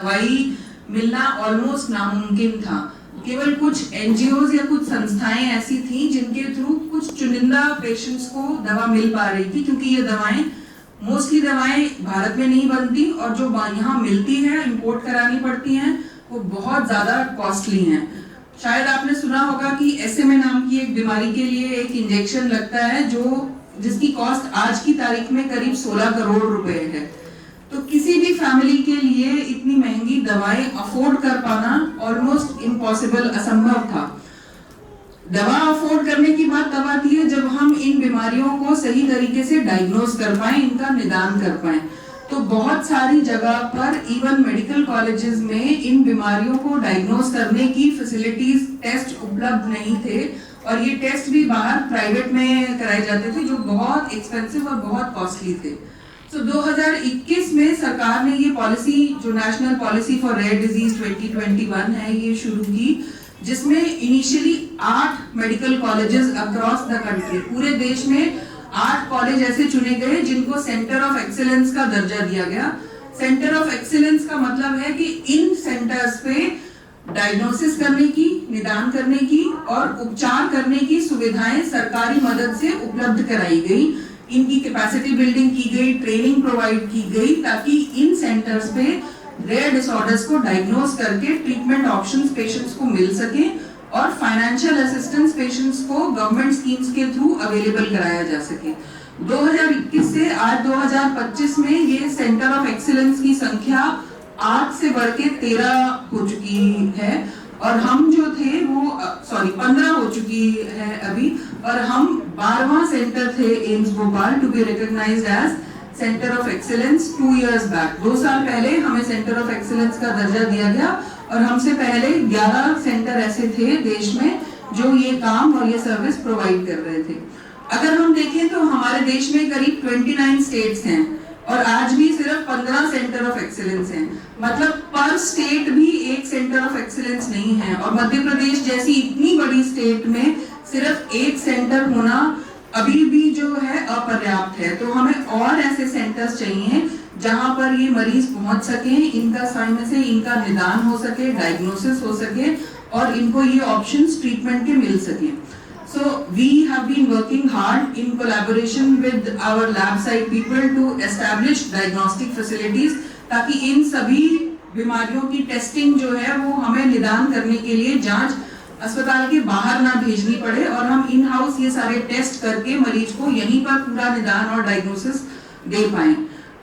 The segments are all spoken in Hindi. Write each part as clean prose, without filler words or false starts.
दवाई मिलना ऑलमोस्ट नामुमकिन था। केवल कुछ एनजीओज या कुछ संस्थाएं ऐसी थी जिनके थ्रू कुछ चुनिंदा पेशेंट्स को दवा मिल पा रही थी, क्योंकि ये दवाएं मोस्टली दवाएं भारत में नहीं बनती और जो यहाँ मिलती है इंपोर्ट करानी पड़ती हैं, वो बहुत ज़्यादा कॉस्टली हैं। शायद आपने सुना होगा कि SMA नाम की एक बीमारी के लिए एक इंजेक्शन लगता है जिसकी कॉस्ट आज की तारीख में करीब 16 करोड़ रुपए है। तो किसी भी फैमिली के लिए इतनी महंगी दवाएं अफोर्ड कर पाना ऑलमोस्ट इम्पॉसिबल, असंभव था। दवा अफोर्ड करने की बात तब आती है जब हम इन बीमारियों को सही तरीके से डायग्नोज कर पाए, इनका निदान कर पाए। तो बहुत सारी जगह पर इवन मेडिकल कॉलेजेस में इन बीमारियों को डायग्नोज करने की फैसिलिटीज, टेस्ट उपलब्ध नहीं थे और ये टेस्ट भी बाहर प्राइवेट में कराए जाते थे जो बहुत एक्सपेंसिव और बहुत कॉस्टली थे। 2021 में सरकार ने ये पॉलिसी, जो national policy for rare disease 2021 है, ये शुरू की, जिसमें initially 8 medical colleges across the country, पूरे देश में 8 कॉलेज ऐसे चुने गए जिनको सेंटर ऑफ एक्सीलेंस का दर्जा दिया गया। सेंटर ऑफ एक्सीलेंस का मतलब है कि इन सेंटर्स पे डायग्नोसिस करने की, निदान करने की और उपचार करने की सुविधाएं सरकारी मदद से उपलब्ध कराई गई। इनकी कैपेसिटी बिल्डिंग की गई, ट्रेनिंग प्रोवाइड की गई, ताकि इन सेंटर्स पे रेयर डिसऑर्डर्स को डायग्नोज करके ट्रीटमेंट ऑप्शंस पेशेंट्स को मिल सके और फाइनेंशियल असिस्टेंस पेशेंट्स को गवर्नमेंट स्कीम्स के थ्रू अवेलेबल कराया जा सके। 2021 से आज 2025 में ये सेंटर ऑफ एक्सीलेंस की संख्या 8 से बढ़ के 13 हो चुकी है और हम जो थे वो 15 हो चुकी है अभी, और हम 12वां सेंटर थे AIIMS Bhopal to be recognised as centre of excellence 2 years back. 2 साल पहले हमें सेंटर ऑफ एक्सीलेंस का दर्जा दिया गया और हमसे पहले 11 सेंटर ऐसे थे देश में जो ये काम और ये सर्विस प्रोवाइड कर रहे थे। अगर हम देखें तो हमारे देश में करीब 29 स्टेट्स हैं और आज भी सिर्फ 15 सेंटर ऑफ एक्सीलेंस हैं। मतलब पर स्टेट भी एक सेंटर ऑफ एक्सीलेंस नहीं है और मध्य प्रदेश जैसी इतनी बड़ी स्टेट में सिर्फ एक सेंटर होना अभी भी जो है अपर्याप्त है। तो हमें और ऐसे सेंटर्स चाहिए जहां पर ये मरीज पहुंच सके, इनका समय से इनका निदान हो सके, डायग्नोसिस हो सके और इनको ये ऑप्शंस ट्रीटमेंट के मिल सके। So we have been working hard in collaboration with our lab side people to establish diagnostic facilities, ताकि इन सभी बीमारियों की टेस्टिंग जो है वो हमें निदान करने के लिए जांच अस्पताल के बाहर ना भेजनी पड़े और हम इन हाउस ये सारे टेस्ट करके मरीज को यहीं पर पूरा निदान और डायग्नोसिस दे पाएं।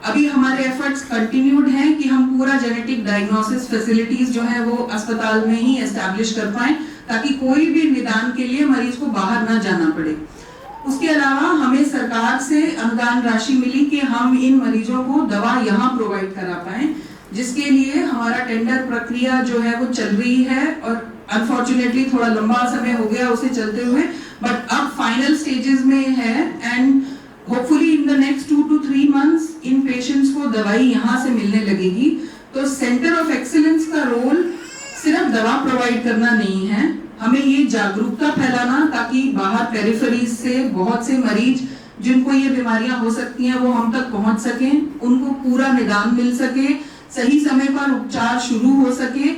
अभी हमारे एफर्ट्स कंटिन्यूड हैं कि हम पूरा जेनेटिक डायग्नोसिस फैसिलिटीज जो है वो अस्पताल में ही एस्टैब्लिश कर पाएं, ताकि कोई भी निदान के लिए मरीज को बाहर ना जाना पड़े। उसके अलावा हमें सरकार से अनुदान राशि मिली कि हम इन मरीजों को दवा यहाँ प्रोवाइड करा पाएं, जिसके लिए हमारा टेंडर प्रक्रिया जो है वो चल रही है और अनफॉर्चुनेटली थोड़ा लंबा समय हो गया उसे चलते हुए, बट अब फाइनल स्टेजेस में है and hopefully in the next 2 to 3 months in patients को दवाई यहाँ से मिलने लगेगी। तो सेंटर ऑफ एक्सीलेंस का रोल सिर्फ दवा प्रोवाइड करना नहीं है, हमें ये जागरूकता फैलाना ताकि बाहर पेरिफेरीज से बहुत से मरीज जिनको ये बीमारियां हो सकती हैं वो हम तक पहुंच सकें, उनको पूरा निदान मिल सके, सही समय पर उपचार शुरू हो सके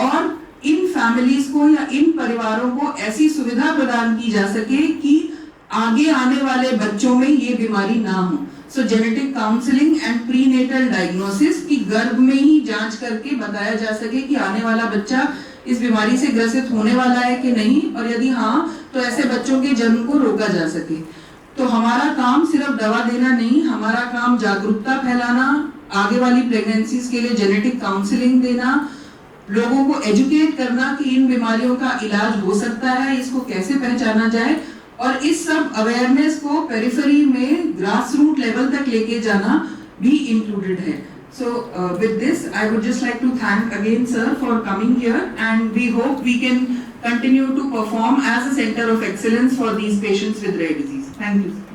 और इन फैमिलीज को या इन परिवारों को ऐसी सुविधा प्रदान की जा सके कि आगे आने वाले बच्चों में ये बीमारी ना हो। सो genetic counselling and prenatal diagnosis की गर्भ में ही जांच करके बताया जा सके कि आने वाला बच्चा इस बीमारी से ग्रसित होने वाला है कि नहीं, और यदि हाँ तो ऐसे बच्चों के जन्म को रोका जा सके। तो हमारा काम सिर्फ दवा देना नहीं, हमारा काम जागरूकता फैलाना, आगे वाली प्रेगनेंसीज के लिए जेनेटिक काउंसलिंग देना, लोगों को एजुकेट करना कि इन बीमारियों का इलाज हो सकता है, इसको कैसे पहचाना जाए और इस सब अवेयरनेस को पेरिफेरी में ग्रास रूट लेवल तक लेके जाना भी इंक्लूडेड है। So with this I would just like to thank again sir for coming here and we hope we can continue to perform as a center of excellence for these patients with rare disease. Thank you.